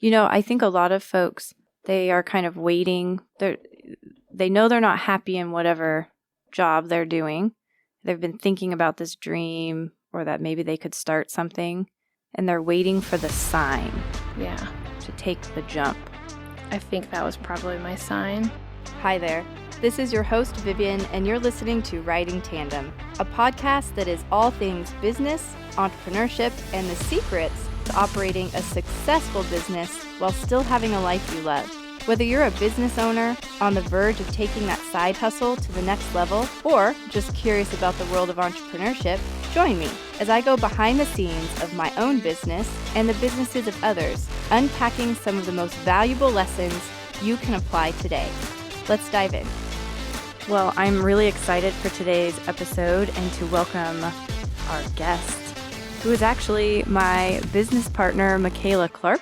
I think a lot of folks, they are kind of waiting. They know they're not happy in whatever job they're doing. They've been thinking about this dream or that maybe they could start something, and they're waiting for the sign. Yeah. To take the jump. I think that was probably my sign. Hi there. This is your host, Vivian, and you're listening to Riding Tandem, a podcast that is all things business, entrepreneurship, and the secrets to operating a successful business while still having a life you love. Whether you're a business owner on the verge of taking that side hustle to the next level, or just curious about the world of entrepreneurship, join me as I go behind the scenes of my own business and the businesses of others, unpacking some of the most valuable lessons you can apply today. Let's dive in. Well, I'm really excited for today's episode and to welcome our guest, who is actually my business partner, Machaela Clark.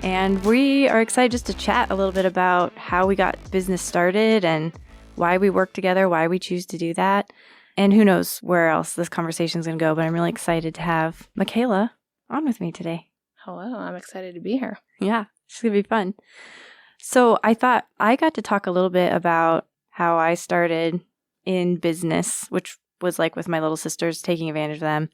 And we are excited just to chat a little bit about how we got business started and why we work together, why we choose to do that. And who knows where else this conversation is going to go, but I'm really excited to have Machaela on with me today. Hello, I'm excited to be here. Yeah, it's going to be fun. So I thought I got to talk a little bit about how I started in business, which was like with my little sisters, taking advantage of them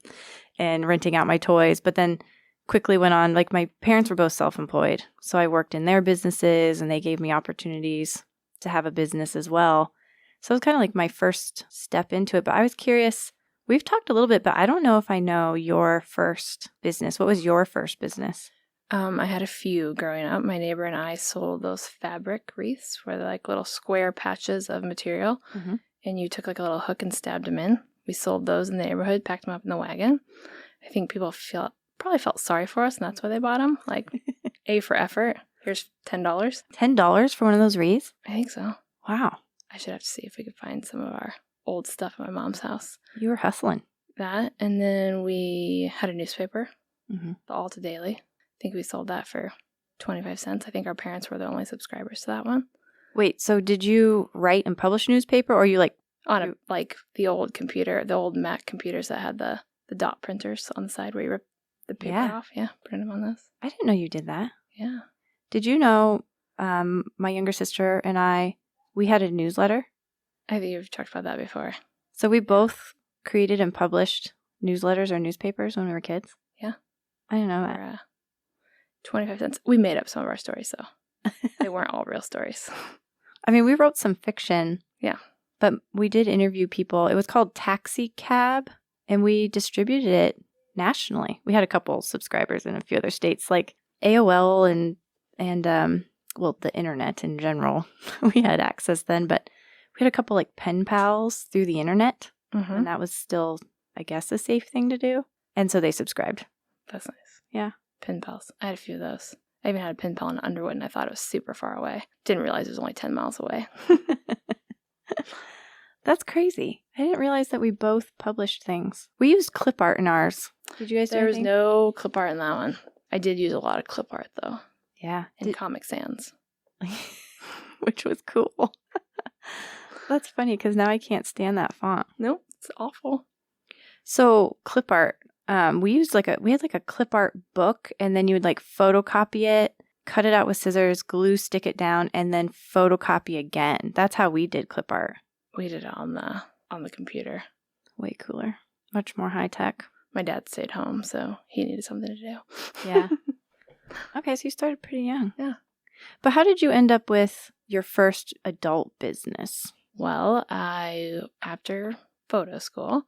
and renting out my toys, but then quickly went on, like my parents were both self-employed. So I worked in their businesses and they gave me opportunities to have a business as well. So it was kind of like my first step into it. But I was curious, we've talked a little bit, but I don't know if I know your first business. What was your first business? I had a few growing up. My neighbor and I sold those fabric wreaths where they're like little square patches of material. Mm-hmm. And you took like a little hook and stabbed them in. We sold those in the neighborhood, packed them up in the wagon. I think people probably felt sorry for us, and that's why they bought them. Like, A for effort. Here's $10. $10 for one of those wreaths? I think so. Wow. I should have to see if we could find some of our old stuff at my mom's house. You were hustling. That, and then we had a newspaper, mm-hmm. the Alta Daily. I think we sold that for 25 cents. I think our parents were the only subscribers to that one. Wait, so did you write and publish a newspaper, or you like... On the old computer, the old Mac computers that had the dot printers on the side where you rip the paper off? Yeah, print them on those. I didn't know you did that. Yeah. Did you know my younger sister and we had a newsletter? I think you've talked about that before. So we both created and published newsletters or newspapers when we were kids? Yeah. I didn't know that. 25 cents. We made up some of our stories, though. They weren't all real stories. I mean, we wrote some fiction. Yeah. But we did interview people. It was called Taxi Cab, and we distributed it nationally. We had a couple subscribers in a few other states, like AOL and the internet in general. We had access then, but we had a couple like pen pals through the internet, mm-hmm. and that was still, I guess, a safe thing to do. And so they subscribed. That's nice. Yeah. Pen pals. I had a few of those. I even had a pen pal in Underwood, and I thought it was super far away. Didn't realize it was only 10 miles away. That's crazy. I didn't realize that we both published things. We used clip art in ours. Did you guys do anything? There was no clip art in that one. I did use a lot of clip art, though. Yeah. And Comic Sans. Which was cool. That's funny, because now I can't stand that font. Nope, it's awful. So, clip art. We had a clip art book, and then you would like photocopy it, cut it out with scissors, glue, stick it down, and then photocopy again. That's how we did clip art. We did it on the computer. Way cooler. Much more high tech. My dad stayed home, so he needed something to do. Yeah. Okay, so you started pretty young. Yeah. But how did you end up with your first adult business? Well, after photo school,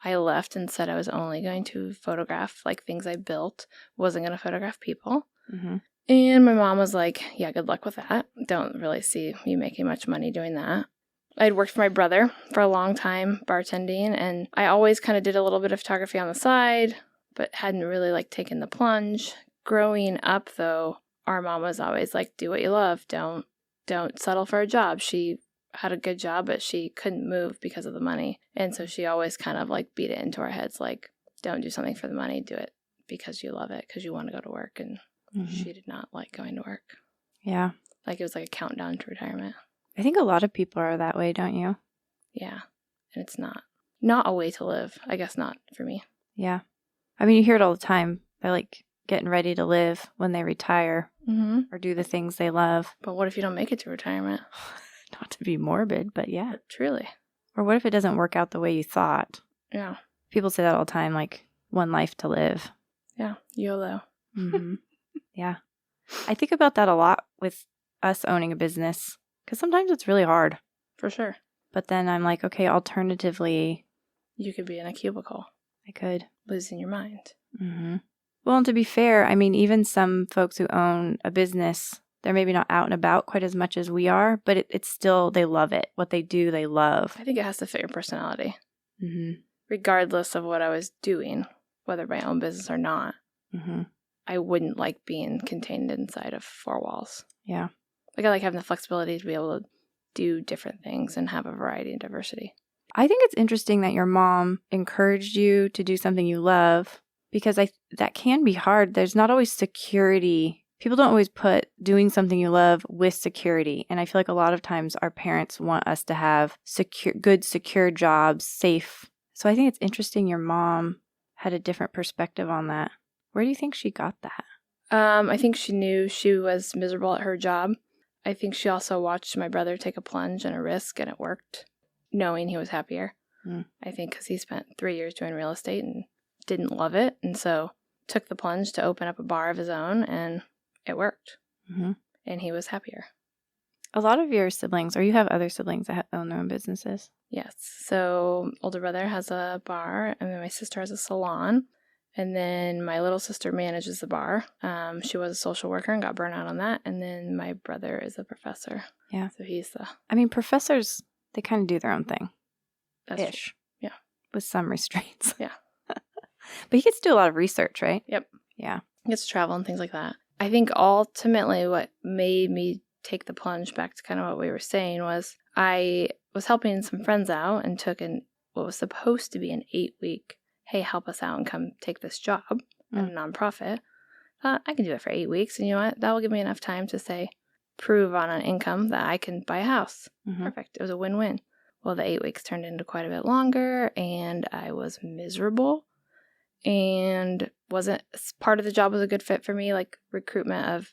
I left and said I was only going to photograph like things I built, wasn't going to photograph people. Mm-hmm. And my mom was like, yeah, good luck with that. Don't really see you making much money doing that. I'd worked for my brother for a long time, bartending, and I always kind of did a little bit of photography on the side, but hadn't really like taken the plunge. Growing up, though, our mom was always like, do what you love. Don't settle for a job. She had a good job, but she couldn't move because of the money. And so she always kind of like beat it into our heads, like, don't do something for the money, do it because you love it, because you want to go to work. And she did not like going to work. Yeah. Like it was like a countdown to retirement. I think a lot of people are that way, don't you? Yeah. And it's not a way to live. I guess not for me. Yeah. I mean, you hear it all the time. They're like, getting ready to live when they retire or do the things they love. But what if you don't make it to retirement? Not to be morbid, but yeah. But truly. Or what if it doesn't work out the way you thought? Yeah. People say that all the time, like, one life to live. Yeah. YOLO. Yeah. I think about that a lot with us owning a business because sometimes it's really hard. For sure. But then I'm like, okay, alternatively, you could be in a cubicle. I could. Losing your mind. Well, and to be fair, I mean, even some folks who own a business, they're maybe not out and about quite as much as we are, but it's still, they love it. What they do, they love. I think it has to fit your personality. Regardless of what I was doing, whether my own business or not, I wouldn't like being contained inside of 4 walls. Yeah. Like I like having the flexibility to be able to do different things and have a variety and diversity. I think it's interesting that your mom encouraged you to do something you love because that can be hard. There's not always security. People don't always put doing something you love with security. And I feel like a lot of times our parents want us to have good, secure jobs, safe. So I think it's interesting your mom had a different perspective on that. Where do you think she got that? I think she knew she was miserable at her job. I think she also watched my brother take a plunge and a risk, and it worked, knowing he was happier. I think because he spent 3 years doing real estate and didn't love it, and so took the plunge to open up a bar of his own, and it worked. And he was happier. A lot of your siblings, or you have other siblings that own their own businesses? Yes. So older brother has a bar, and then my sister has a salon. And then my little sister manages the bar. She was a social worker and got burnt out on that. And then my brother is a professor. Yeah. So he's the... I mean, professors, they kind of do their own thing. That's Ish. True. Yeah. With some restraints. Yeah. But he gets to do a lot of research, right? Yep. Yeah. He gets to travel and things like that. I think ultimately what made me take the plunge, back to kind of what we were saying, was I was helping some friends out and took what was supposed to be an 8-week, hey, help us out and come take this job at a nonprofit. Thought I can do it for 8 weeks, and you know what? That will give me enough time to prove on an income that I can buy a house. Perfect. It was a win-win. Well, the 8 weeks turned into quite a bit longer, and I was miserable, and wasn't part of the job was a good fit for me, like recruitment of.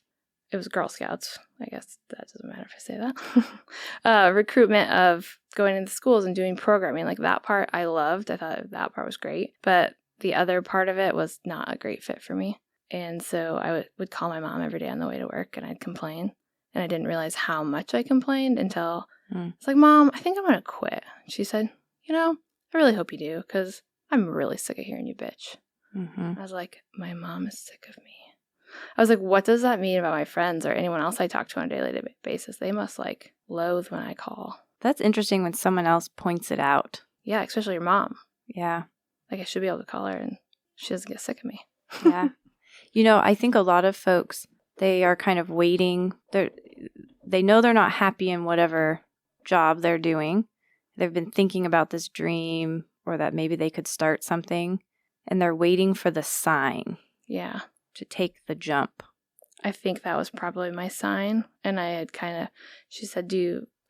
It was Girl Scouts. I guess that doesn't matter if I say that. Recruitment of going into schools and doing programming. Like that part I loved. I thought that part was great. But the other part of it was not a great fit for me. And so I would call my mom every day on the way to work and I'd complain. And I didn't realize how much I complained until it's like, Mom, I think I'm going to quit. She said, I really hope you do because I'm really sick of hearing you bitch. I was like, my mom is sick of me. I was like, what does that mean about my friends or anyone else I talk to on a daily basis? They must loathe when I call. That's interesting when someone else points it out. Yeah, especially your mom. Yeah. I should be able to call her and she doesn't get sick of me. Yeah. I think a lot of folks, they are kind of waiting. They know they're not happy in whatever job they're doing. They've been thinking about this dream or that maybe they could start something and they're waiting for the sign. Yeah. To take the jump. I think that was probably my sign. And I had she said,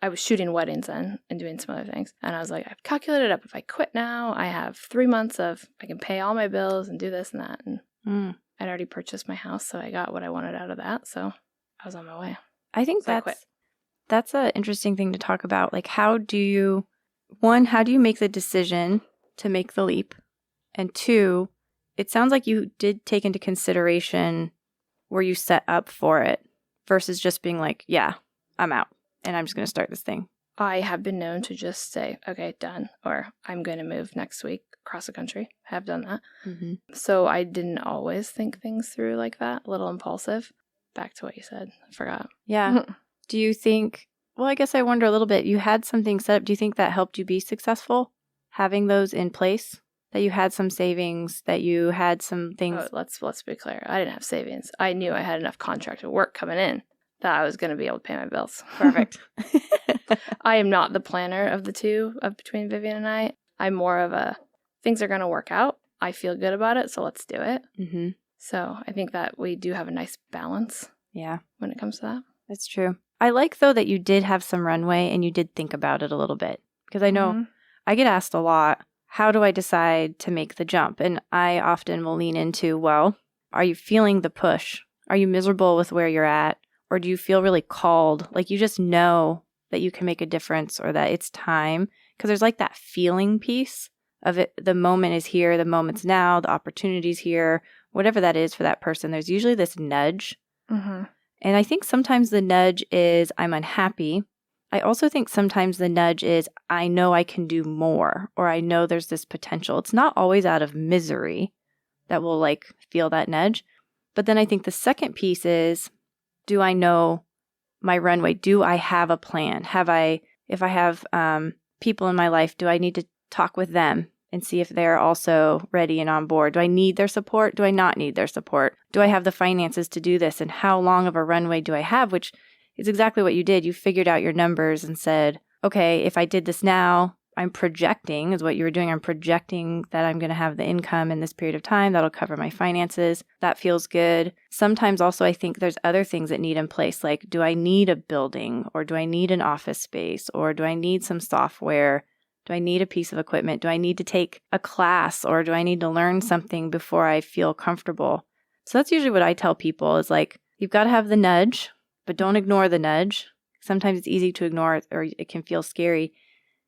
I was shooting weddings then and doing some other things. And I was like, I've calculated up. If I quit now, I have 3 months I can pay all my bills and do this and that. And I'd already purchased my house, so I got what I wanted out of that. So I was on my way. I think that's an interesting thing to talk about. Like, how do you make the decision to make the leap? And 2, it sounds like you did take into consideration where you set up for it versus just being like, yeah, I'm out and I'm just going to start this thing. I have been known to just say, okay, done. Or I'm going to move next week across the country. I have done that. So I didn't always think things through like that. A little impulsive. Back to what you said. I forgot. Yeah. Do you think, well, I guess I wonder a little bit, you had something set up. Do you think that helped you be successful? Having those in place? That you had some savings, that you had some things. Oh, let's be clear. I didn't have savings. I knew I had enough contracted work coming in that I was going to be able to pay my bills. Perfect. I am not the planner of the two between Vivian and I. I'm more of things are going to work out. I feel good about it, so let's do it. So I think that we do have a nice balance. Yeah. When it comes to that. That's true. I like, though, that you did have some runway and you did think about it a little bit. Because I know I get asked a lot, how do I decide to make the jump? And I often will lean into, well, Are you feeling the push? Are you miserable with where you're at? Or do you feel really called? Like you just know that you can make a difference or that it's time? Because there's like that feeling piece of it. The moment is here. The moment's now. The opportunity's here. Whatever that is for that person, there's usually this nudge. Mm-hmm. And I think sometimes the nudge is I'm unhappy. I also think sometimes the nudge is I know I can do more, or I know there's this potential. It's not always out of misery that we'll like feel that nudge. But then I think the second piece is, do I know my runway? Do I have a plan? If I have people in my life, do I need to talk with them and see if they're also ready and on board? Do I need their support? Do I not need their support? Do I have the finances to do this? And how long of a runway do I have? Which is exactly what you did. You figured out your numbers and said, okay, if I did this now, I'm projecting, is what you were doing. I'm projecting that I'm going to have the income in this period of time that'll cover my finances. That feels good. Sometimes also I think there's other things that need in place. Like, do I need a building, or do I need an office space, or do I need some software? Do I need a piece of equipment? Do I need to take a class, or do I need to learn something before I feel comfortable? So that's usually what I tell people is like, you've got to have the nudge, but don't ignore the nudge. Sometimes it's easy to ignore it, or it can feel scary.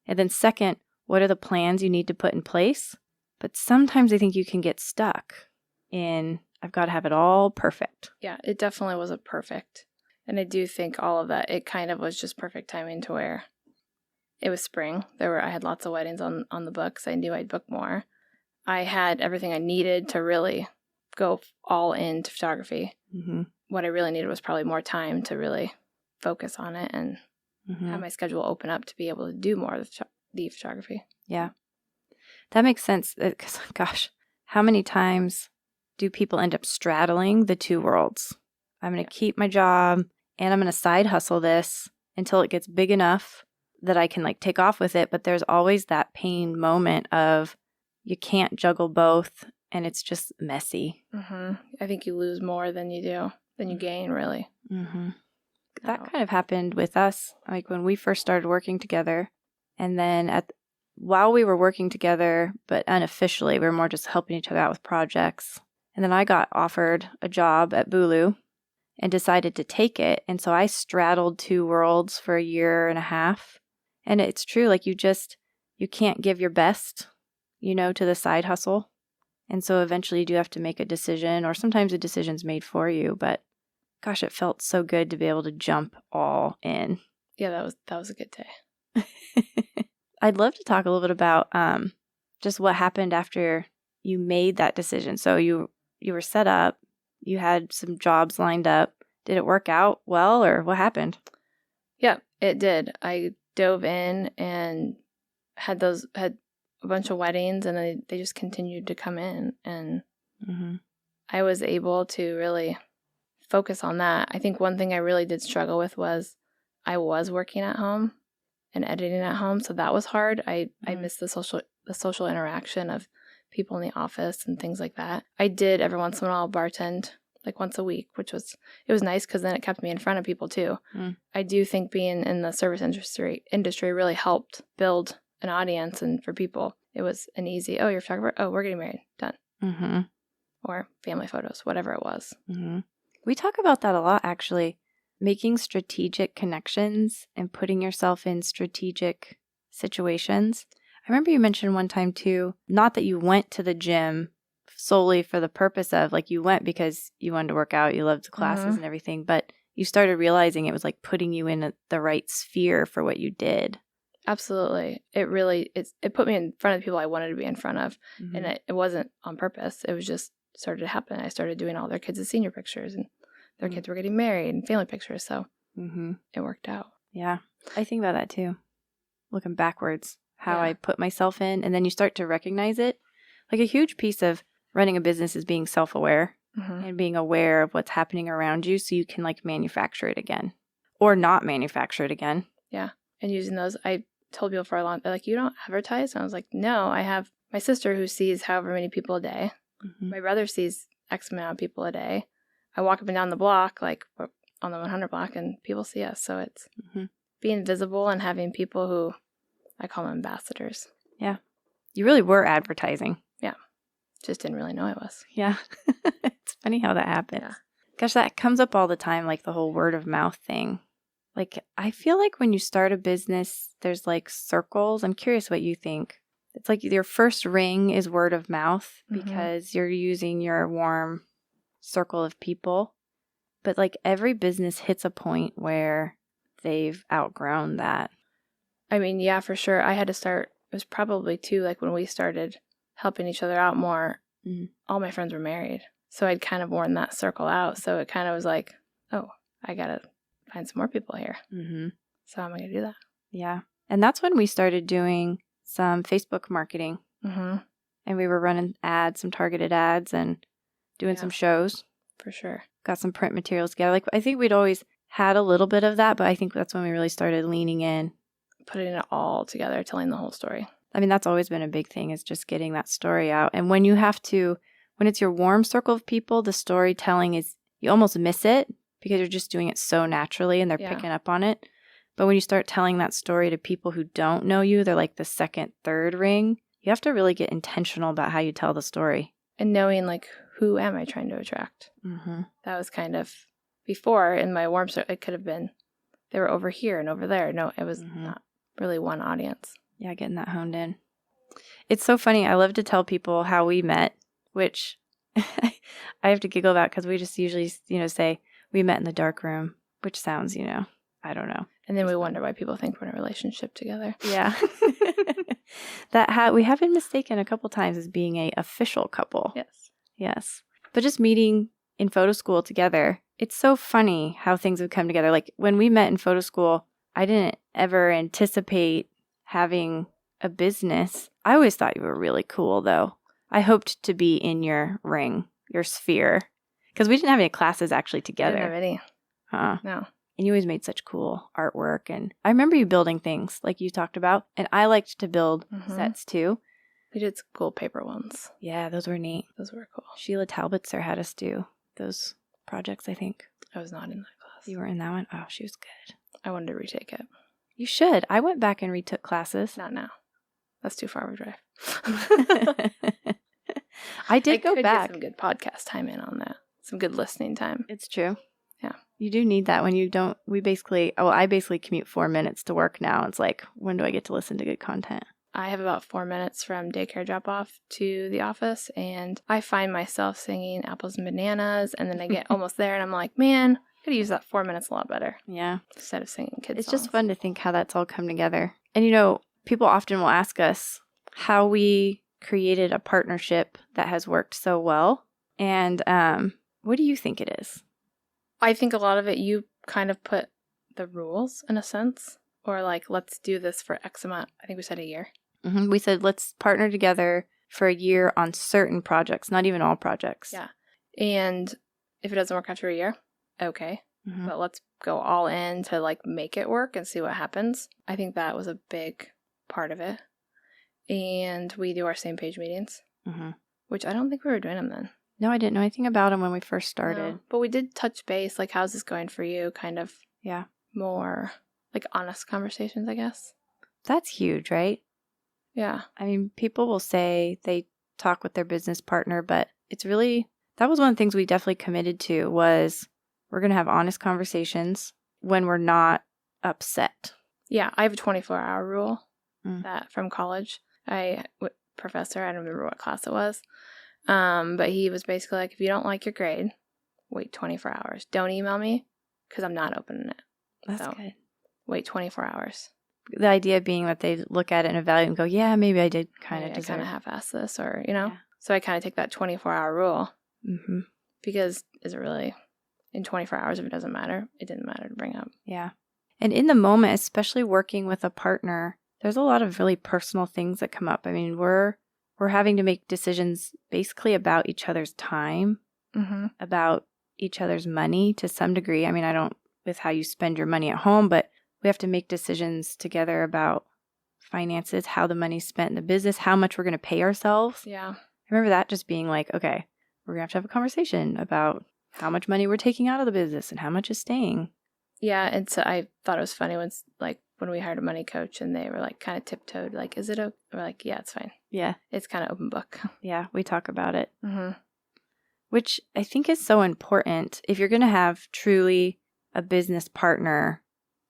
And then second, what are the plans you need to put in place? But sometimes I think you can get stuck in, I've got to have it all perfect. Yeah, it definitely wasn't perfect. And I do think all of that, it kind of was just perfect timing to where it was spring. I had lots of weddings on the books. I knew I'd book more. I had everything I needed to really go all into photography. Mm-hmm. What I really needed was probably more time to really focus on it and have my schedule open up to be able to do more of the photography. Yeah. That makes sense. Because, gosh, how many times do people end up straddling the two worlds? I'm going to keep my job and I'm going to side hustle this until it gets big enough that I can like take off with it. But there's always that pain moment of you can't juggle both and it's just messy. Mm-hmm. I think you lose more than you gain, really. Mm-hmm. That kind of happened with us, like when we first started working together. And then while we were working together, but unofficially, we were more just helping each other out with projects. And then I got offered a job at Bulu and decided to take it. And so I straddled two worlds for a year and a half. And it's true, like you can't give your best, to the side hustle. And so eventually you do have to make a decision, or sometimes a decision's made for you. But gosh, it felt so good to be able to jump all in. Yeah, that was a good day. I'd love to talk a little bit about just what happened after you made that decision. So you were set up, you had some jobs lined up. Did it work out well, or what happened? Yeah, it did. I dove in and had a bunch of weddings, and they just continued to come in, and I was able to really focus on that. I think one thing I really did struggle with was I was working at home and editing at home, so that was hard. I missed the social interaction of people in the office and things like that. I did every once in a while bartend, like once a week, it was nice because then it kept me in front of people too. I do think being in the service industry really helped build an audience, and for people it was an easy, oh, you're a photographer, oh, we're getting married, done. Or family photos, whatever it was. We talk about that a lot, actually. Making strategic connections and putting yourself in strategic situations. I remember you mentioned one time too, not that you went to the gym solely for the purpose of, like, you went because you wanted to work out, you loved the classes and everything, but you started realizing it was like putting you in the right sphere for what you did. Absolutely. It put me in front of the people I wanted to be in front of. And it wasn't on purpose. It was just started to happen. I started doing all their kids' senior pictures, and their kids were getting married and family pictures. So it worked out. Yeah. I think about that too. Looking backwards, how I put myself in, and then you start to recognize it. Like a huge piece of running a business is being self-aware and being aware of what's happening around you so you can like manufacture it again or not manufacture it again. Yeah. And using those, I told people for a long time, like, you don't advertise? And I was like, no, I have my sister who sees however many people a day. My brother sees X amount of people a day. I walk up and down the block, like on the 100 block, and people see us. So it's being visible and having people who I call them ambassadors. Yeah. You really were advertising. Yeah. just didn't really know I was. Yeah. It's funny how that happens. Yeah. Gosh, that comes up all the time, like the whole word of mouth thing. Like, I feel like when you start a business, there's like circles. I'm curious what you think. It's like your first ring is word of mouth because you're using your warm circle of people. But like every business hits a point where they've outgrown that. I mean, yeah, for sure. I had to start, it was probably too, like when we started helping each other out more, all my friends were married. So I'd kind of worn that circle out. So it kind of was like, oh, I got to find some more people here. So how am I going to do that? Yeah. And that's when we started doing some Facebook marketing. And we were running ads, some targeted ads, and doing some shows. For sure. Got some print materials together. Like, I think we'd always had a little bit of that, but I think that's when we really started leaning in. Putting it all together, telling the whole story. I mean, that's always been a big thing, is just getting that story out. And when it's your warm circle of people, the storytelling is, you almost miss it because you're just doing it so naturally and they're picking up on it. But when you start telling that story to people who don't know you, they're like the second, third ring. You have to really get intentional about how you tell the story. And knowing, like, who am I trying to attract? That was kind of, before in my warm circle, it could have been, they were over here and over there. No, it was not really one audience. Yeah, getting that honed in. It's so funny. I love to tell people how we met, which I have to giggle about because we just usually, say we met in the dark room, which sounds, I don't know. And then we wonder why people think we're in a relationship together. Yeah. We have been mistaken a couple times as being a official couple. Yes. But just meeting in photo school together, it's so funny how things have come together. Like when we met in photo school, I didn't ever anticipate having a business. I always thought you were really cool, though. I hoped to be in your ring, your sphere, because we didn't have any classes actually together. I didn't have any. No. And you always made such cool artwork. And I remember you building things like you talked about. And I liked to build sets too. We did some cool paper ones. Yeah, those were neat. Those were cool. Sheila Talbotser had us do those projects, I think. I was not in that class. You were in that one? Oh, she was good. I wanted to retake it. You should. I went back and retook classes. Not now. That's too far of a drive. I did go back. Get some good podcast time in on that. Some good listening time. It's true. Yeah. You do need that when you don't. I basically commute 4 minutes to work now. It's like, when do I get to listen to good content? I have about 4 minutes from daycare drop off to the office, and I find myself singing apples and bananas, and then I get almost there and I'm like, man, I could use that 4 minutes a lot better. Yeah. Instead of singing kids' It's songs. just fun to think how that's all come together. And people often will ask us how we created a partnership that has worked so well. And what do you think it is? I think a lot of it, you kind of put the rules in a sense, or like, let's do this for X amount. I think we said a year. We said, let's partner together for a year on certain projects, not even all projects. Yeah. And if it doesn't work after a year, okay. But let's go all in to like make it work and see what happens. I think that was a big part of it. And we do our same page meetings, which I don't think we were doing them then. No, I didn't know anything about them when we first started. No, but we did touch base, like, how's this going for you? Kind of more like honest conversations, I guess. That's huge, right? Yeah. I mean, people will say they talk with their business partner, but it's really, that was one of the things we definitely committed to, was we're going to have honest conversations when we're not upset. Yeah, I have a 24-hour rule that from college. Professor, I don't remember what class it was, but he was basically like, if you don't like your grade, wait 24 hours. Don't email me because I'm not opening it. That's good. Wait 24 hours. The idea being that they look at it and evaluate and go, yeah, maybe I did kind of half-ass this, or, So I kind of take that 24-hour rule because is it really in 24 hours if it doesn't matter? It didn't matter to bring up. Yeah. And in the moment, especially working with a partner, there's a lot of really personal things that come up. I mean, we're having to make decisions basically about each other's time, about each other's money to some degree. I mean, I don't with how you spend your money at home, but we have to make decisions together about finances, how the money's spent in the business, how much we're going to pay ourselves. Yeah. I remember that just being like, okay, we're going to have a conversation about how much money we're taking out of the business and how much is staying. Yeah, and so I thought it was funny when like when we hired a money coach and they were like kind of tiptoed, like, is it okay? We're like, yeah, it's fine. Yeah. It's kind of open book. Yeah, we talk about it. Mm-hmm. Which I think is so important. If you're going to have truly a business partner,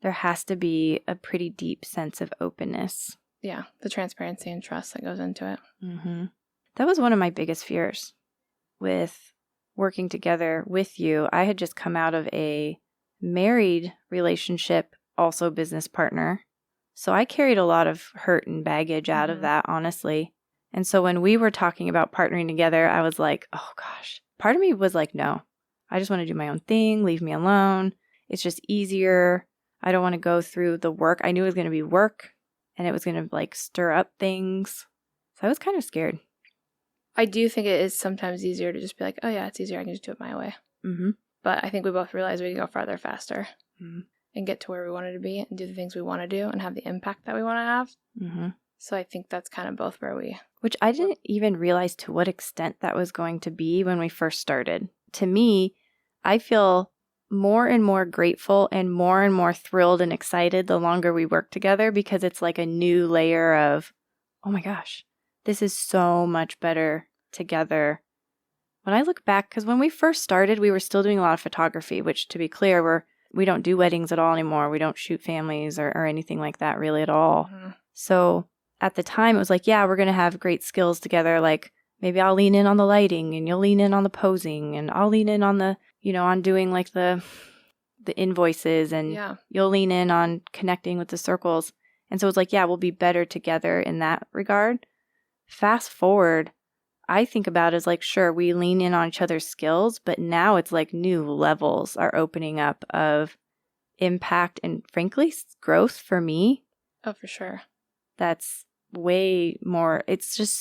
there has to be a pretty deep sense of openness. Yeah, the transparency and trust that goes into it. Mm-hmm. That was one of my biggest fears with working together with you. I had just come out of a married relationship, also business partner. So I carried a lot of hurt and baggage out of that, honestly. And so when we were talking about partnering together, I was like, oh gosh. Part of me was like, no, I just want to do my own thing. Leave me alone. It's just easier. I don't want to go through the work. I knew it was going to be work and it was going to like stir up things. So I was kind of scared. I do think it is sometimes easier to just be like, oh yeah, it's easier. I can just do it my way. Mm-hmm. But I think we both realize we can go farther faster and get to where we wanted to be and do the things we want to do and have the impact that we want to have. Mm-hmm. So I think that's kind of both where we... Which I didn't even realize to what extent that was going to be when we first started. To me, I feel more and more grateful and more thrilled and excited the longer we work together because it's like a new layer of, oh my gosh, this is so much better together. When I look back, because when we first started, we were still doing a lot of photography, which to be clear, we don't do weddings at all anymore. We don't shoot families or anything like that really at all. Mm-hmm. So at the time, it was like, yeah, we're going to have great skills together. Like maybe I'll lean in on the lighting and you'll lean in on the posing and I'll lean in on the, on doing like the invoices and you'll lean in on connecting with the circles. And so it's like, yeah, we'll be better together in that regard. Fast forward, I think about it as like, sure, we lean in on each other's skills, but now it's like new levels are opening up of impact and frankly, growth for me. Oh, for sure. That's way more, it's just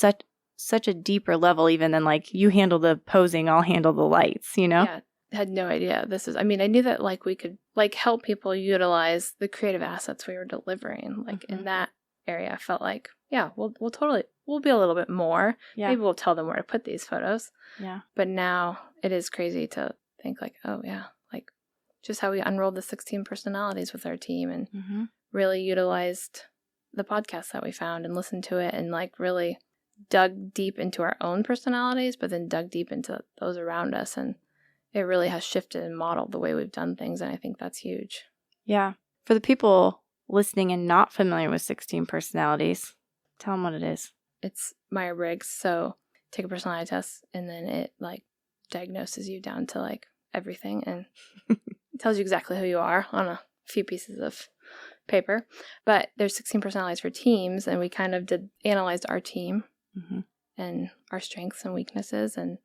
such a deeper level even than like you handle the posing, I'll handle the lights, Yeah, I had no idea. I knew that like we could like help people utilize the creative assets we were delivering. Like in that area, I felt like, yeah, we'll be a little bit more. Yeah. Maybe we'll tell them where to put these photos. Yeah. But now it is crazy to think like, oh yeah, like just how we unrolled the 16 personalities with our team and really utilized the podcast that we found and listened to it and like really dug deep into our own personalities, but then dug deep into those around us. And it really has shifted and modeled the way we've done things. And I think that's huge. Yeah. For the people listening and not familiar with 16 personalities, tell them what it is. It's Myers-Briggs. So take a personality test and then it like diagnoses you down to like everything and tells you exactly who you are on a few pieces of paper. But there's 16 personalities for teams and we kind of analyzed our team and our strengths and weaknesses. And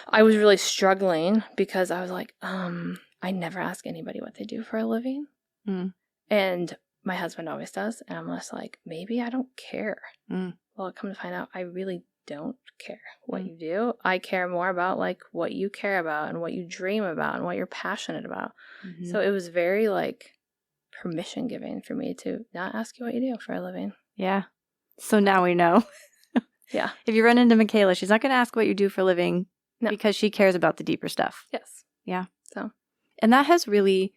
I was really struggling because I was like, I never ask anybody what they do for a living. And my husband always does. And I'm just like, maybe I don't care. Well, come to find out, I really don't care what you do. I care more about like what you care about and what you dream about and what you're passionate about. So it was very like permission giving for me to not ask you what you do for a living. Yeah. So now we know. Yeah. If you run into Machaela, she's not going to ask what you do for a living because she cares about the deeper stuff. Yes. Yeah. So, and that has really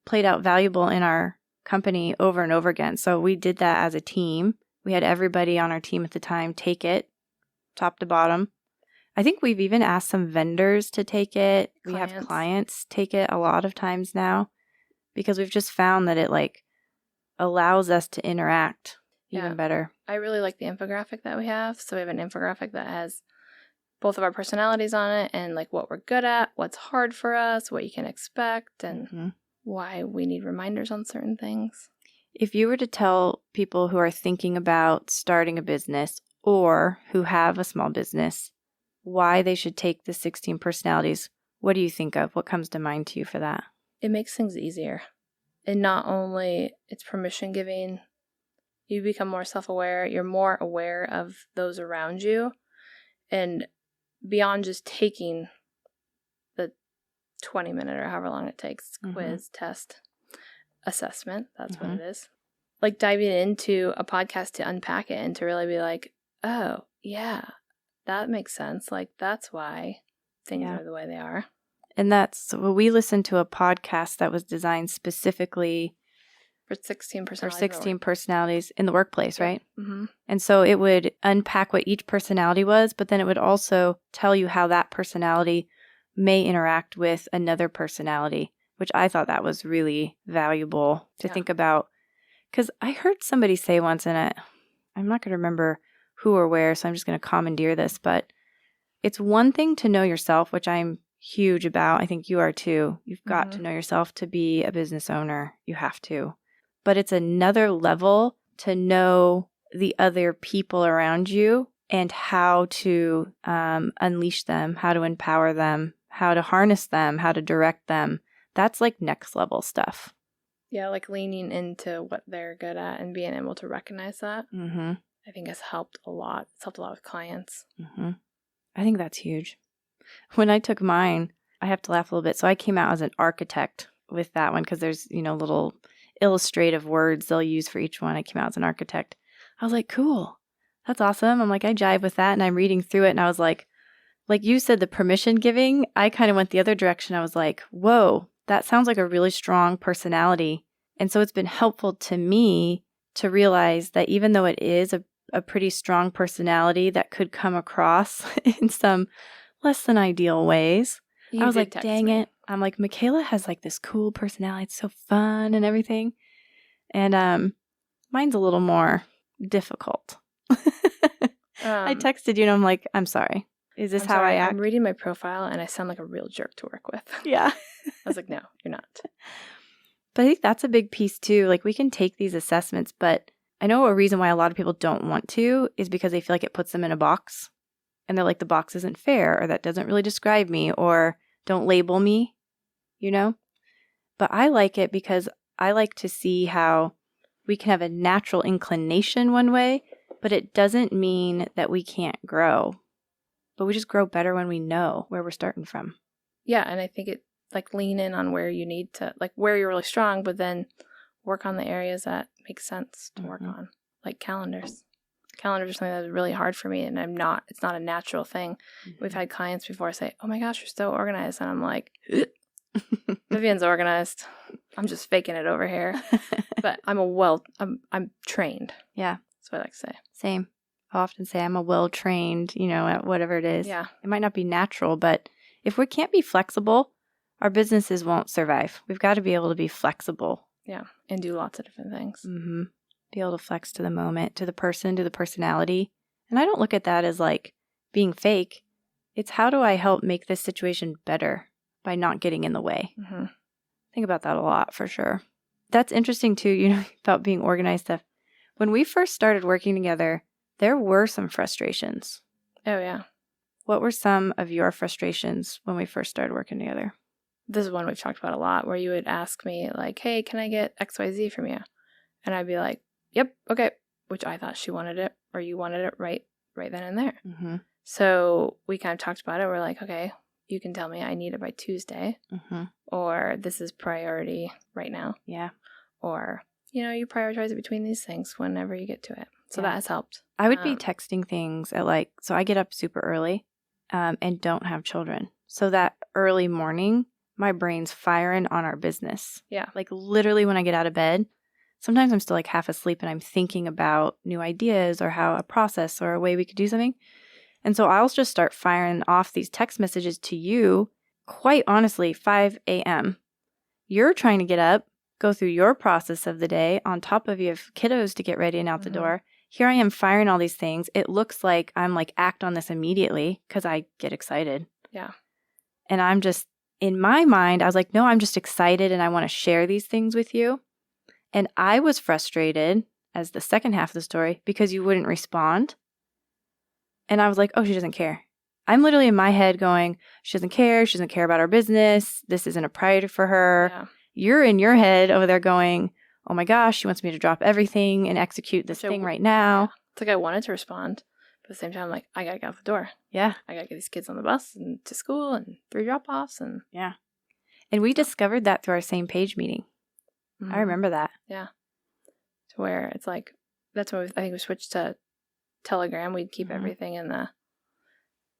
played out valuable in our company over and over again. So we did that as a team. We had everybody on our team at the time take it top to bottom. I think we've even asked some vendors to take it. We have clients take it a lot of times now because we've just found that it like allows us to interact even better. I really like the infographic that we have. So we have an infographic that has both of our personalities on it and like what we're good at, what's hard for us, what you can expect, and why we need reminders on certain things. If you were to tell people who are thinking about starting a business or who have a small business why they should take the 16 personalities, what do you think of? What comes to mind to you for that? It makes things easier. And not only it's permission giving, you become more self-aware, you're more aware of those around you. And beyond just taking the 20-minute or however long it takes quiz, test, assessment, that's what it is. Like diving into a podcast to unpack it and to really be like, oh, yeah, that makes sense. Like that's why things are the way they are. And we listened to a podcast that was designed specifically For 16 or personalities. 16 personalities in the workplace, Yep. right? Mm-hmm. And so it would unpack what each personality was, but then it would also tell you how that personality may interact with another personality, which I thought that was really valuable to think about. Because I heard somebody say once, and I'm not going to remember who or where, so I'm just going to commandeer this, but it's one thing to know yourself, which I'm huge about. I think you are too. You've got to know yourself to be a business owner. You have to. But it's another level to know the other people around you and how to unleash them, how to empower them, how to harness them, how to direct them. That's like next level stuff. Yeah, like leaning into what they're good at and being able to recognize that, I think has helped a lot. It's helped a lot with clients. I think that's huge. When I took mine, I have to laugh a little bit. So I came out as an architect with that one because there's, little illustrative words they'll use for each one. I came out as an architect. I was like, cool. That's awesome. I'm like, I jive with that. And I'm reading through it. And I was like you said, the permission giving, I kind of went the other direction. I was like, whoa, that sounds like a really strong personality. And so it's been helpful to me to realize that even though it is a pretty strong personality that could come across in some less than ideal ways, I was like, dang it. I'm like, Machaela has like this cool personality. It's so fun and everything. And mine's a little more difficult. I texted you and I'm like, I'm sorry. Is this how I act? I'm reading my profile and I sound like a real jerk to work with. Yeah. I was like, no, you're not. But I think that's a big piece too. Like we can take these assessments, but I know a reason why a lot of people don't want to is because they feel like it puts them in a box. And they're like, the box isn't fair, or that doesn't really describe me, or don't label me, But I like it because I like to see how we can have a natural inclination one way, but it doesn't mean that we can't grow. But we just grow better when we know where we're starting from. Yeah, and I think it like lean in on where you need to, like where you're really strong, but then work on the areas that make sense to work on, like calendars. Calendars are something that's really hard for me, and it's not a natural thing. We've had clients before say, oh my gosh, you're so organized. And I'm like, Vivian's organized. I'm just faking it over here. But I'm trained. Yeah. That's what I like to say. Same. I often say I'm a well-trained, at whatever it is. Yeah. It might not be natural, but if we can't be flexible, our businesses won't survive. We've got to be able to be flexible. Yeah. And do lots of different things. Be able to flex to the moment, to the person, to the personality. And I don't look at that as like being fake. It's how do I help make this situation better by not getting in the way? Think about that a lot for sure. That's interesting too, about being organized stuff. When we first started working together, there were some frustrations. Oh, yeah. What were some of your frustrations when we first started working together? This is one we've talked about a lot, where you would ask me like, hey, can I get XYZ from you? And I'd be like, yep, okay. Which I thought she wanted it, or you wanted it right then and there. So we kind of talked about it. We're like, okay, you can tell me I need it by Tuesday, or this is priority right now. Yeah. Or, you prioritize it between these things whenever you get to it. So that has helped. I would be texting things at so I get up super early and don't have children. So that early morning, my brain's firing on our business. Yeah. Like literally when I get out of bed, sometimes I'm still like half asleep and I'm thinking about new ideas or how a process or a way we could do something. And so I'll just start firing off these text messages to you, quite honestly, 5 a.m. You're trying to get up, go through your process of the day. On top of you have kiddos to get ready and out the door. Here I am firing all these things. It looks like I'm like act on this immediately because I get excited. Yeah. And I'm just, in my mind, I was like, no, I'm just excited and I want to share these things with you. And I was frustrated as the second half of the story because you wouldn't respond. And I was like, oh, she doesn't care. I'm literally in my head going, she doesn't care. She doesn't care about our business. This isn't a priority for her. Yeah. You're in your head over there going, oh my gosh, she wants me to drop everything and execute this thing right now. Yeah. It's like I wanted to respond, but at the same time, I'm like, I got to get out the door. Yeah. I got to get these kids on the bus and to school and 3 drop-offs. And yeah. And we discovered that through our same page meeting. I remember that. Yeah. To where it's like, that's when I think we switched to Telegram. We'd keep everything in the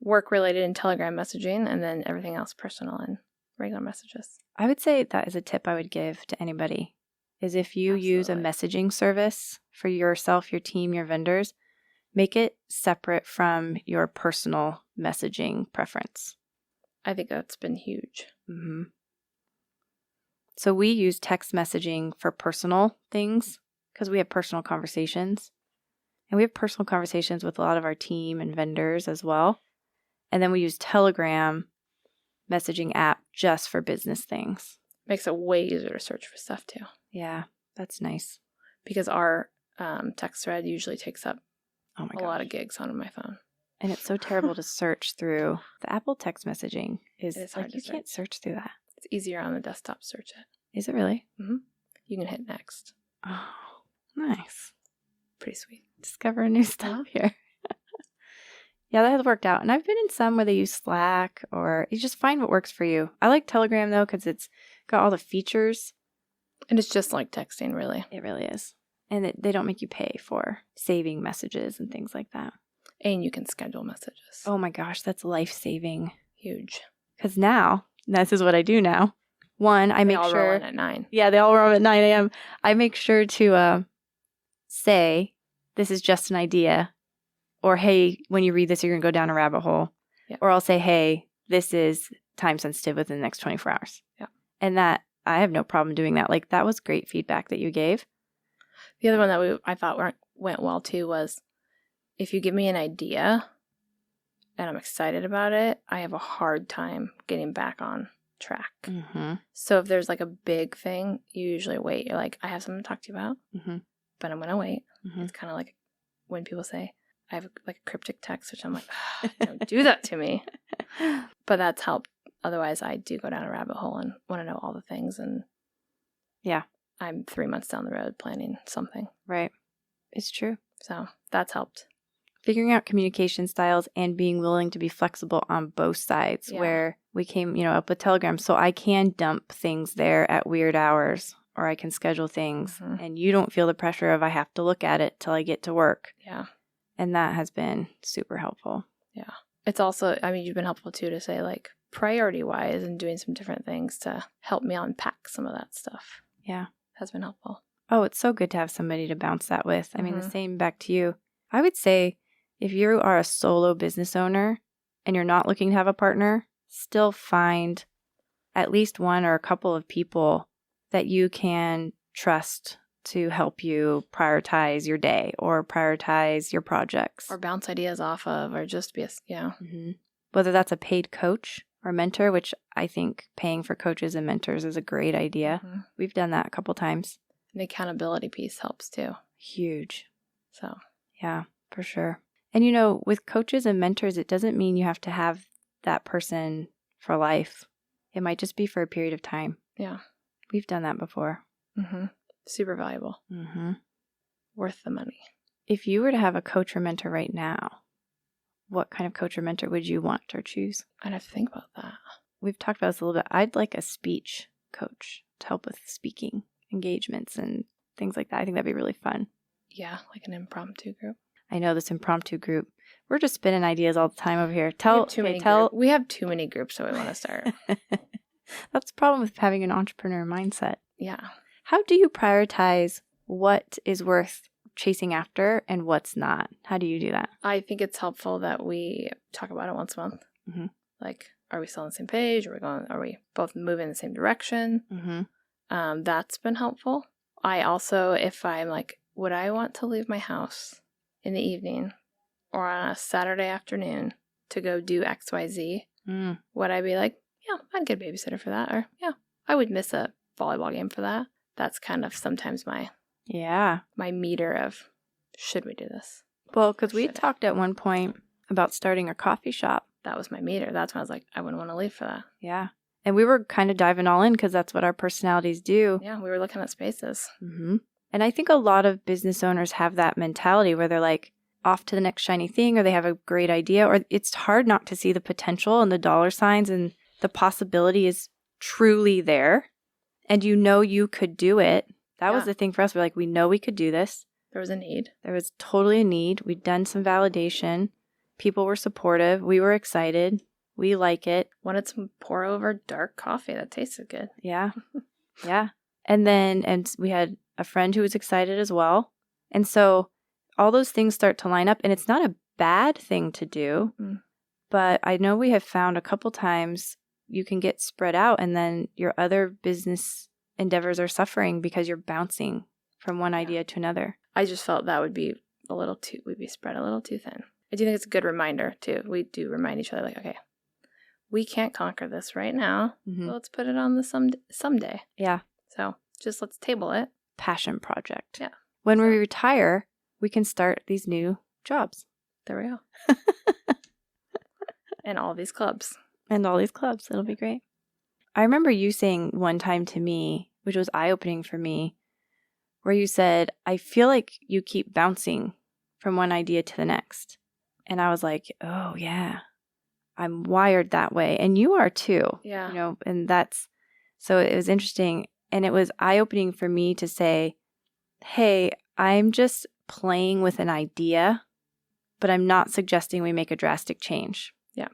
work-related in Telegram messaging, and then everything else personal and regular messages. I would say that is a tip I would give to anybody is if you use a messaging service for yourself, your team, your vendors, make it separate from your personal messaging preference. I think that's been huge. Mm-hmm. So we use text messaging for personal things because we have personal conversations. And we have personal conversations with a lot of our team and vendors as well. And then we use Telegram messaging app just for business things. Makes it way easier to search for stuff too. Yeah, that's nice. Because our text thread usually takes up a lot of gigs on my phone. And it's so terrible to search through. The Apple text messaging is like you can't search through that. It's easier on the desktop to search it. Is it really? Mm-hmm. You can hit next. Oh, nice. Pretty sweet. Discover new stuff here. Yeah, that has worked out. And I've been in some where they use Slack, or you just find what works for you. I like Telegram, though, because it's got all the features. And it's just like texting, really. It really is. And they don't make you pay for saving messages and things like that. And you can schedule messages. Oh my gosh, that's life-saving. Huge. Because now, this is what I do now. One, I make sure. They all roll in at 9. Yeah, they all roll at 9 a.m. I make sure to say, this is just an idea. Or, hey, when you read this, you're going to go down a rabbit hole. Yeah. Or I'll say, hey, this is time sensitive within the next 24 hours. Yeah. And that, I have no problem doing that. Like, that was great feedback that you gave. The other one that I thought went well, too, was if you give me an idea and I'm excited about it, I have a hard time getting back on track. Mm-hmm. So if there's like a big thing, you usually wait. You're like, I have something to talk to you about, but I'm going to wait. Mm-hmm. It's kind of like when people say, I have like a cryptic text, which I'm like, don't do that to me. But that's helped. Otherwise, I do go down a rabbit hole and want to know all the things. And yeah, I'm 3 months down the road planning something. Right. It's true. So that's helped. Figuring out communication styles and being willing to be flexible on both sides, where we came, up with Telegram. So I can dump things there at weird hours, or I can schedule things and you don't feel the pressure of I have to look at it till I get to work. Yeah. And that has been super helpful. Yeah. It's also, you've been helpful too to say like priority wise and doing some different things to help me unpack some of that stuff. Yeah. Has been helpful. Oh, it's so good to have somebody to bounce that with. I mean, the same back to you. I would say if you are a solo business owner and you're not looking to have a partner, still find at least one or a couple of people that you can trust to help you prioritize your day or prioritize your projects. Or bounce ideas off of, or just be Whether that's a paid coach or mentor, which I think paying for coaches and mentors is a great idea. We've done that a couple times. The accountability piece helps too. Huge. So. Yeah, for sure. And with coaches and mentors, it doesn't mean you have to have that person for life. It might just be for a period of time. Yeah. We've done that before. Super valuable. Worth the money. If you were to have a coach or mentor right now, what kind of coach or mentor would you want or choose? I'd have to think about that. We've talked about this a little bit. I'd like a speech coach to help with speaking engagements and things like that. I think that'd be really fun. Yeah, like an impromptu group. I know this impromptu group. We're just spinning ideas all the time over here. We have too many groups that we want to start. That's the problem with having an entrepreneur mindset. Yeah. How do you prioritize what is worth chasing after and what's not? How do you do that? I think it's helpful that we talk about it once a month. Like, are we still on the same page? Are we both moving in the same direction? That's been helpful. I also, if I'm like, would I want to leave my house in the evening or on a Saturday afternoon to go do XYZ? Would I be like, yeah, I'd get a babysitter for that. Or, yeah, I would miss a volleyball game for that. That's kind of sometimes my meter of, should we do this? Well, because we talked at one point about starting a coffee shop. That was my meter. That's when I was like, I wouldn't want to leave for that. Yeah. And we were kind of diving all in because that's what our personalities do. Yeah, we were looking at spaces. And I think a lot of business owners have that mentality where they're like off to the next shiny thing, or they have a great idea, or it's hard not to see the potential and the dollar signs, and the possibility is truly there. And you could do it. That was the thing for us. We're like, we know we could do this. There was a need. There was totally a need. We'd done some validation. People were supportive. We were excited. We like it. Wanted some pour over dark coffee that tasted good. Yeah. Yeah. And we had a friend who was excited as well. And so all those things start to line up, and it's not a bad thing to do. But I know we have found a couple times you can get spread out, and then your other business endeavors are suffering because you're bouncing from one idea to another. I just felt that would be we'd be spread a little too thin. I do think it's a good reminder too. We do remind each other, like, okay, we can't conquer this right now. So let's put it on the someday. Yeah. So just let's table it. Passion project. Yeah. When we retire, we can start these new jobs. There we go. And all these clubs. It'll be great. I remember you saying one time to me, which was eye-opening for me, where you said, I feel like you keep bouncing from one idea to the next. And I was like, oh, yeah, I'm wired that way. And you are too. Yeah. And so it was interesting. And it was eye-opening for me to say, hey, I'm just playing with an idea, but I'm not suggesting we make a drastic change. Yeah.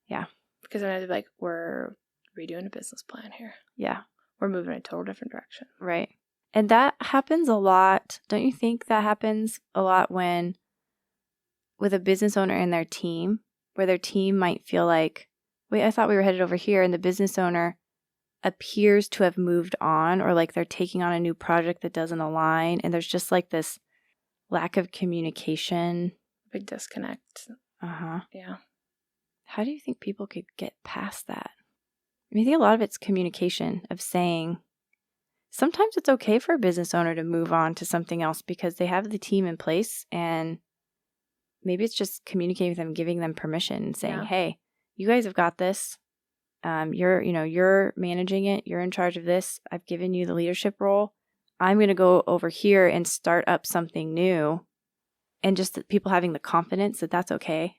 Yeah. Because then I'd be like, we're redoing a business plan here. Yeah. We're moving in a total different direction. Right. And that happens a lot. Don't you think that happens a lot with a business owner and their team, where their team might feel like, wait, I thought we were headed over here, and the business owner appears to have moved on, or like they're taking on a new project that doesn't align, and there's just like this lack of communication. Big disconnect. Yeah. How do you think people could get past that? I mean, I think a lot of it's communication, of saying, sometimes it's okay for a business owner to move on to something else because they have the team in place, and maybe it's just communicating with them, giving them permission and saying, hey, you guys have got this. You're managing it. You're in charge of this. I've given you the leadership role. I'm going to go over here and start up something new. And just that people having the confidence that that's okay.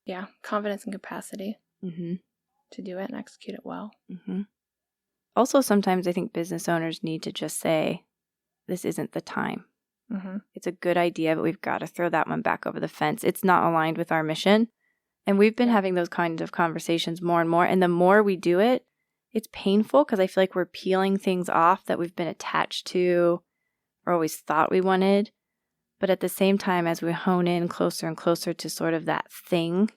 Yeah. Confidence and capacity to do it and execute it well. Also, sometimes I think business owners need to just say, this isn't the time. It's a good idea, but we've got to throw that one back over the fence. It's not aligned with our mission. And we've been having those kinds of conversations more and more. And the more we do it, it's painful because I feel like we're peeling things off that we've been attached to or always thought we wanted. But at the same time, as we hone in closer and closer to sort of that thing,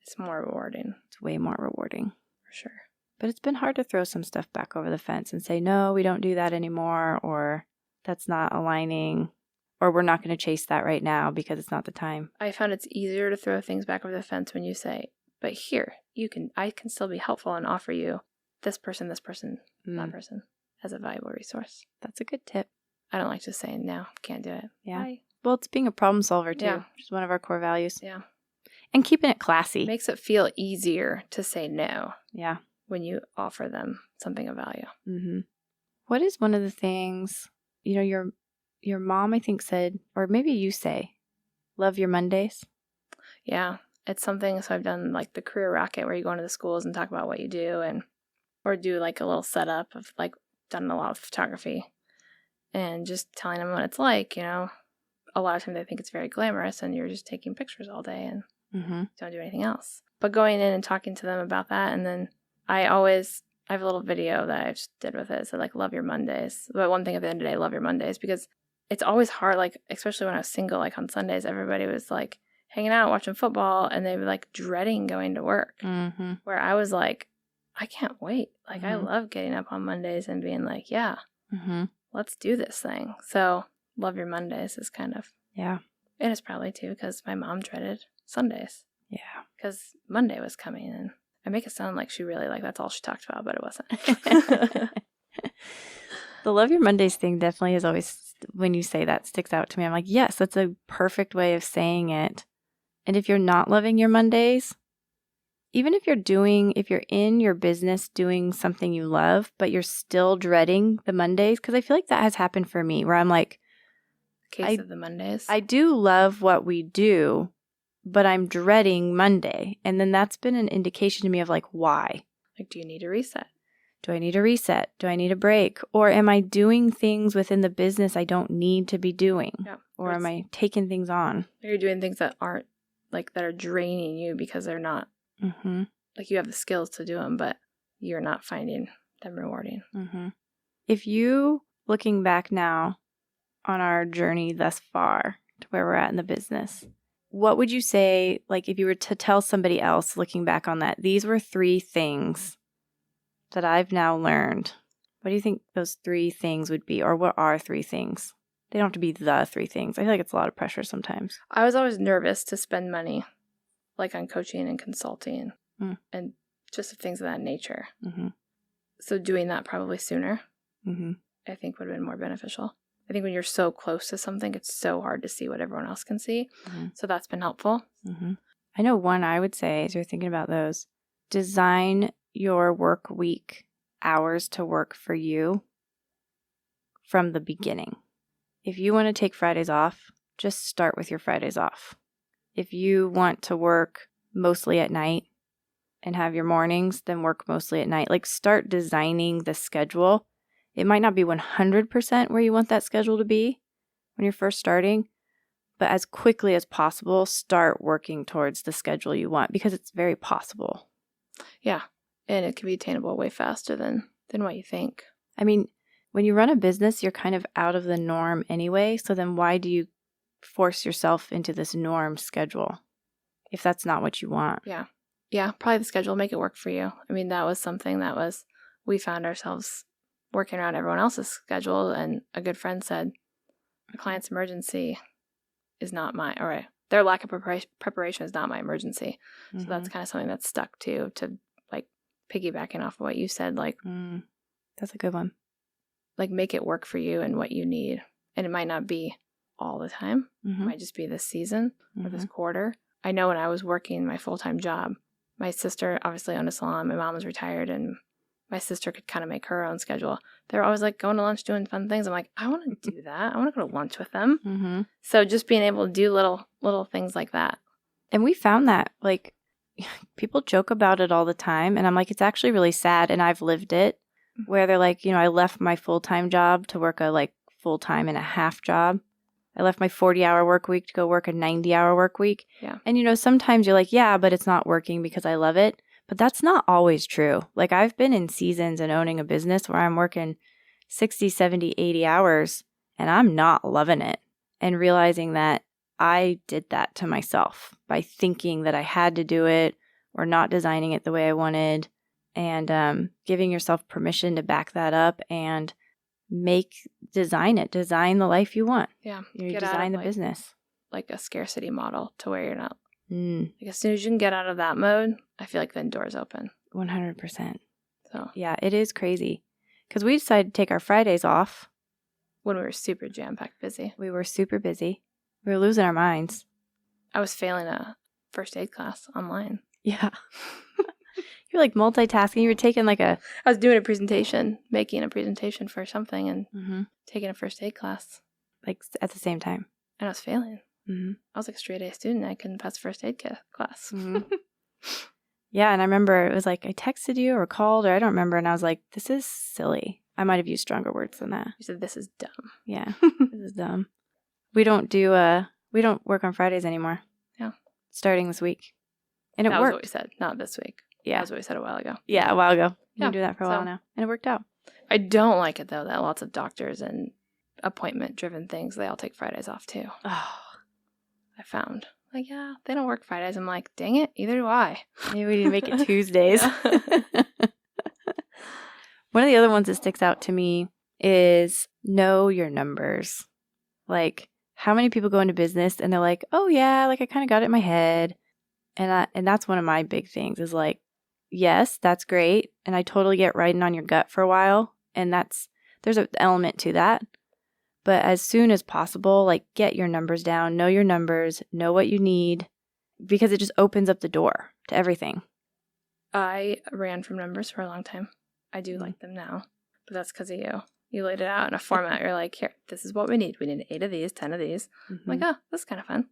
it's more rewarding. It's way more rewarding. For sure. But it's been hard to throw some stuff back over the fence and say, no, we don't do that anymore, or that's not aligning, or we're not going to chase that right now because it's not the time. I found it's easier to throw things back over the fence when you say, but here, I can still be helpful and offer you this person, that person as a valuable resource. That's a good tip. I don't like just saying, no, can't do it. Yeah. Bye. Well, it's being a problem solver too, which is one of our core values. Yeah. And keeping it classy. It makes it feel easier to say no. Yeah. When you offer them something of value. What is one of the things, your mom, I think, said, or maybe you say, love your Mondays? Yeah. It's something, so I've done like the career rocket where you go into the schools and talk about what you do, or do like a little setup of like, done a lot of photography and just telling them what it's like, A lot of times they think it's very glamorous and you're just taking pictures all day and don't do anything else. But going in and talking to them about that, and then I have a little video that I just did with it. So like, love your Mondays. But one thing at the end of the day, love your Mondays, because it's always hard. Like, especially when I was single, like on Sundays, everybody was like hanging out, watching football, and they were like dreading going to work. Where I was like, I can't wait. Like, I love getting up on Mondays and being like, yeah, let's do this thing. So love your Mondays is kind of, yeah. And it's probably too because my mom dreaded Sundays. Yeah. Because Monday was coming, and I make it sound like she really, like, that's all she talked about, but it wasn't. The love your Mondays thing definitely is always, when you say that, sticks out to me. I'm like, yes, that's a perfect way of saying it. And if you're not loving your Mondays, even if you're in your business doing something you love, but you're still dreading the Mondays, because I feel like that has happened for me, where I'm like, Case of the Mondays. I do love what we do, but I'm dreading Monday. And then that's been an indication to me of like, why? Like, do you need a reset? Do I need a reset? Do I need a break? Or am I doing things within the business I don't need to be doing? Yeah. Or am I taking things on? Or you're doing things that aren't, like, that are draining you because they're not, like, you have the skills to do them, but you're not finding them rewarding. If you, looking back now on our journey thus far to where we're at in the business, what would you say, like if you were to tell somebody else looking back on that, these were 3 things that I've now learned. What do you think those 3 things would be? Or what are 3 things? They don't have to be the 3 things. I feel like it's a lot of pressure sometimes. I was always nervous to spend money, like on coaching and consulting and just things of that nature. Mm-hmm. So doing that probably sooner, I think would have been more beneficial. I think when you're so close to something, it's so hard to see what everyone else can see. So that's been helpful. I know one I would say, as you're thinking about those, design your work week hours to work for you from the beginning. If you want to take Fridays off, just start with your Fridays off. If you want to work mostly at night and have your mornings, then work mostly at night. Like start designing the schedule. It might not be 100% where you want that schedule to be when you're first starting, but as quickly as possible, start working towards the schedule you want because it's very possible. Yeah, and it can be attainable way faster than what you think. I mean, when you run a business, you're kind of out of the norm anyway, so then why do you force yourself into this norm schedule if that's not what you want? Yeah, probably the schedule, make it work for you. I mean, that was something we found ourselves working around everyone else's schedule, and a good friend said, a client's emergency is not their lack of preparation is not my emergency. So that's kind of something that's stuck to like piggybacking off of what you said, like that's a good one. Like make it work for you and what you need. And it might not be all the time. It might just be this season or this quarter. I know when I was working my full-time job, my sister obviously owned a salon, my mom was retired, and my sister could kind of make her own schedule. They're always like going to lunch, doing fun things. I'm like, I want to do that. I want to go to lunch with them. So just being able to do little things like that. And we found that, like, people joke about it all the time. And I'm like, it's actually really sad. And I've lived it where they're like, I left my full-time job to work a like full-time and a half job. I left my 40-hour work week to go work a 90-hour work week. Yeah. And, sometimes you're like, yeah, but it's not working because I love it. But that's not always true. Like I've been in seasons and owning a business where I'm working 60, 70, 80 hours and I'm not loving it. And realizing that I did that to myself by thinking that I had to do it or not designing it the way I wanted, and giving yourself permission to back that up and design the life you want. Yeah. You design the business. Like a scarcity model to where you're not. Like as soon as you can get out of that mode, I feel like then doors open. 100%. So yeah, it is crazy. Because we decided to take our Fridays off. When we were super jam-packed busy. We were super busy. We were losing our minds. I was failing a first aid class online. Yeah. You're like multitasking. You were taking I was doing a presentation, making a presentation for something and taking a first aid class. Like at the same time. And I was failing. I was like a straight A student. I couldn't pass the first aid class. Yeah, and I remember it was like I texted you or called or I don't remember, and I was like, this is silly. I might have used stronger words than that. You said, this is dumb. Yeah, this is dumb. We don't work on Fridays anymore. Yeah. Starting this week. And it worked. That was what we said, not this week. Yeah. That was what we said a while ago. Yeah, a while ago. We've been doing that for a while now. And it worked out. I don't like it, though, that lots of doctors and appointment-driven things, they all take Fridays off, too. Oh. I found. Like, yeah, they don't work Fridays. I'm like, dang it, either do I. Maybe we need to make it Tuesdays. One of the other ones that sticks out to me is know your numbers. Like, how many people go into business and they're like, oh, yeah, like I kind of got it in my head. And that's one of my big things is like, yes, that's great. And I totally get riding on your gut for a while. And there's an element to that. But as soon as possible, like get your numbers down, know your numbers, know what you need, because it just opens up the door to everything. I ran from numbers for a long time. I do like them now, but that's because of you. You laid it out in a format. You're like, here, this is what we need. We need 8 of these, 10 of these. I'm like, oh, this is kind of fun.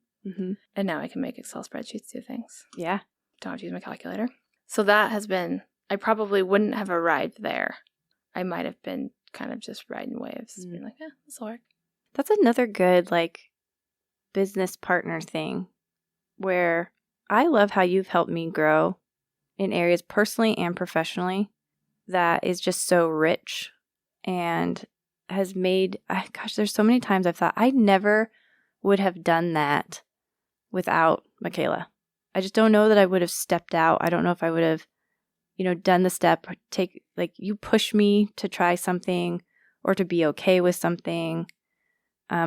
And now I can make Excel spreadsheets do things. Yeah. Don't have to use my calculator. So that has been, I probably wouldn't have arrived there. I might have been kind of just riding waves, being like, this will work. That's another good, like, business partner thing where I love how you've helped me grow in areas personally and professionally that is just so rich and has made, gosh, there's so many times I've thought I never would have done that without Machaela. I just don't know that I would have stepped out. I don't know if I would have, done the step, you push me to try something or to be okay with something,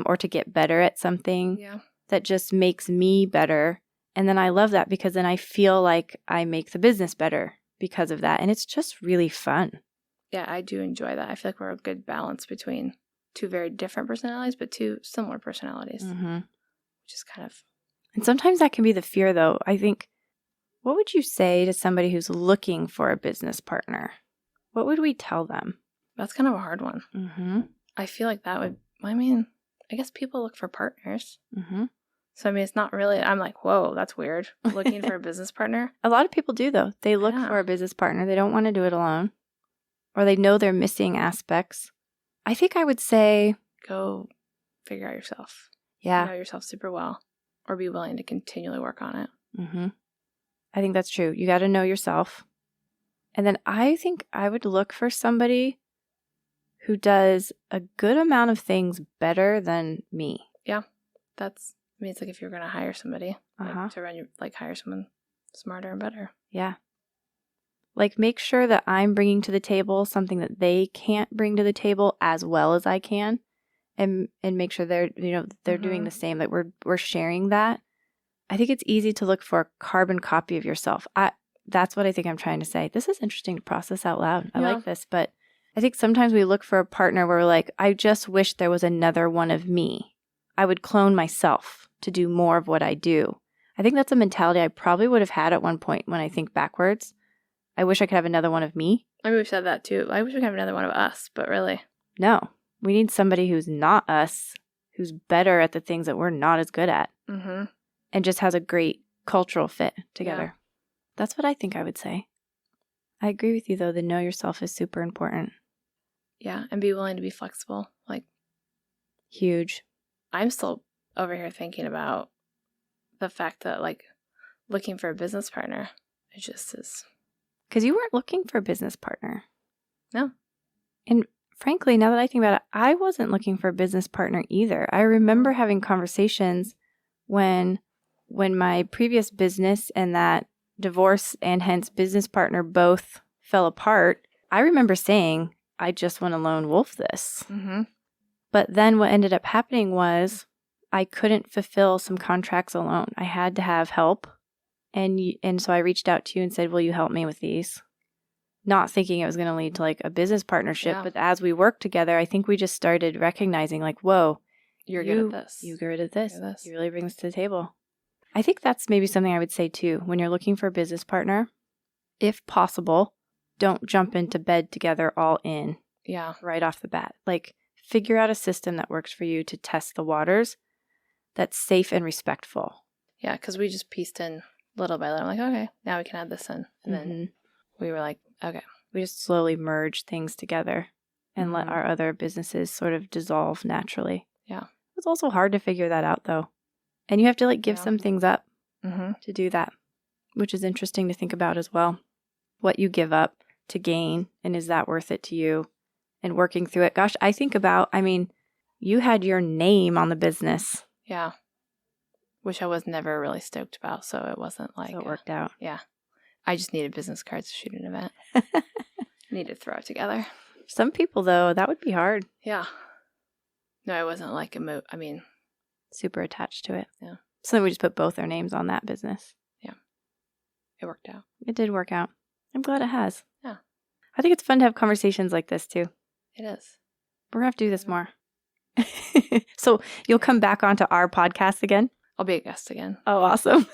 or to get better at something that just makes me better. And then I love that because then I feel like I make the business better because of that. And it's just really fun. Yeah, I do enjoy that. I feel like we're a good balance between two very different personalities, but two similar personalities, which is kind of... And sometimes that can be the fear, though. I think, what would you say to somebody who's looking for a business partner? What would we tell them? That's kind of a hard one. I feel like that would, I guess people look for partners. So, it's not really, I'm like, whoa, that's weird. Looking for a business partner. A lot of people do, though. They look for a business partner. They don't want to do it alone. Or they know they're missing aspects. I think I would say... Go figure out yourself. Yeah. Know yourself super well. Or be willing to continually work on it. I think that's true. You got to know yourself. And then I think I would look for somebody who does a good amount of things better than me. Yeah. It's like if you're going to hire somebody to run your, hire someone smarter and better. Yeah. Make sure that I'm bringing to the table something that they can't bring to the table as well as I can, and make sure they're doing the same. That we're sharing that. I think it's easy to look for a carbon copy of yourself. That's what I think I'm trying to say. This is interesting to process out loud. I like this, but I think sometimes we look for a partner where we're like, I just wish there was another one of me. I would clone myself to do more of what I do. I think that's a mentality I probably would have had at one point when I think backwards. I wish I could have another one of me. We've said that too. I wish we could have another one of us, but really. No. We need somebody who's not us, who's better at the things that we're not as good at, and just has a great cultural fit together. Yeah. That's what I think I would say. I agree with you, though. The know yourself is super important. Yeah, and be willing to be flexible. Huge. I'm still over here thinking about the fact that, looking for a business partner, it just is... Because you weren't looking for a business partner. No. And frankly, now that I think about it, I wasn't looking for a business partner either. I remember having conversations when my previous business and that divorce and hence business partner both fell apart. I remember saying, I just want to lone wolf this. But then what ended up happening was I couldn't fulfill some contracts alone. I had to have help. And so I reached out to you and said, will you help me with these? Not thinking it was going to lead to a business partnership. Yeah. But as we worked together, I think we just started recognizing whoa, you're good at this. You're good at this. You really bring this to the table. I think that's maybe something I would say too. When you're looking for a business partner, if possible, don't jump into bed together all in. Yeah. Right off the bat. Figure out a system that works for you to test the waters that's safe and respectful. Yeah, because we just pieced in little by little. I'm like, okay, now we can add this in. And then we were like, okay. We just slowly merge things together and let our other businesses sort of dissolve naturally. Yeah. It's also hard to figure that out, though. And you have to give some things up to do that, which is interesting to think about as well. What you give up to gain, and is that worth it to you? And working through it. Gosh, I think about, you had your name on the business. Yeah. Which I was never really stoked about, so it wasn't So it worked out. Yeah. I just needed business cards to shoot an event. Needed to throw it together. Some people, though, that would be hard. Yeah. No, I wasn't super attached to it. Yeah. So then we just put both our names on that business. Yeah. It worked out. It did work out. I'm glad it has. Yeah. I think it's fun to have conversations like this, too. It is. We're going to have to do this more. So you'll come back onto our podcast again? I'll be a guest again. Oh, awesome.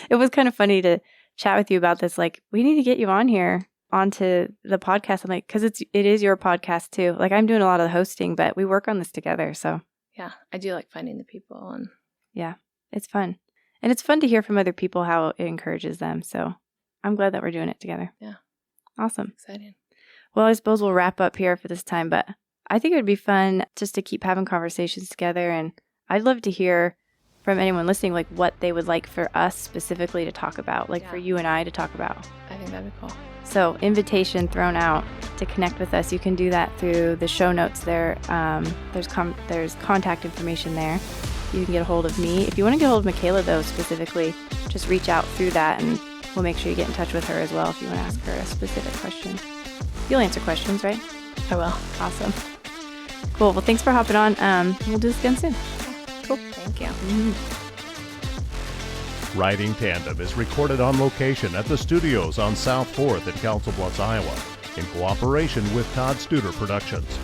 It was kind of funny to chat with you about this. We need to get you on here onto the podcast. I'm like, because it is your podcast too. I'm doing a lot of the hosting, but we work on this together. So yeah, I do like finding the people. And yeah, it's fun. And it's fun to hear from other people how it encourages them. So I'm glad that we're doing it together. Yeah. Awesome. Exciting. Well, I suppose we'll wrap up here for this time, but I think it would be fun just to keep having conversations together. And I'd love to hear from anyone listening, what they would like for us specifically to talk about, for you and I to talk about. I think that'd be cool. So invitation thrown out to connect with us. You can do that through the show notes there. There's contact information there. You can get a hold of me. If you want to get a hold of Machaela, though, specifically, just reach out through that, and we'll make sure you get in touch with her as well if you want to ask her a specific question. You'll answer questions, right? I will. Awesome. Cool. Well, thanks for hopping on. We'll do this again soon. Cool. Thank you. Mm-hmm. Riding Tandem is recorded on location at the studios on South 4th in Council Bluffs, Iowa, in cooperation with Todd Studer Productions.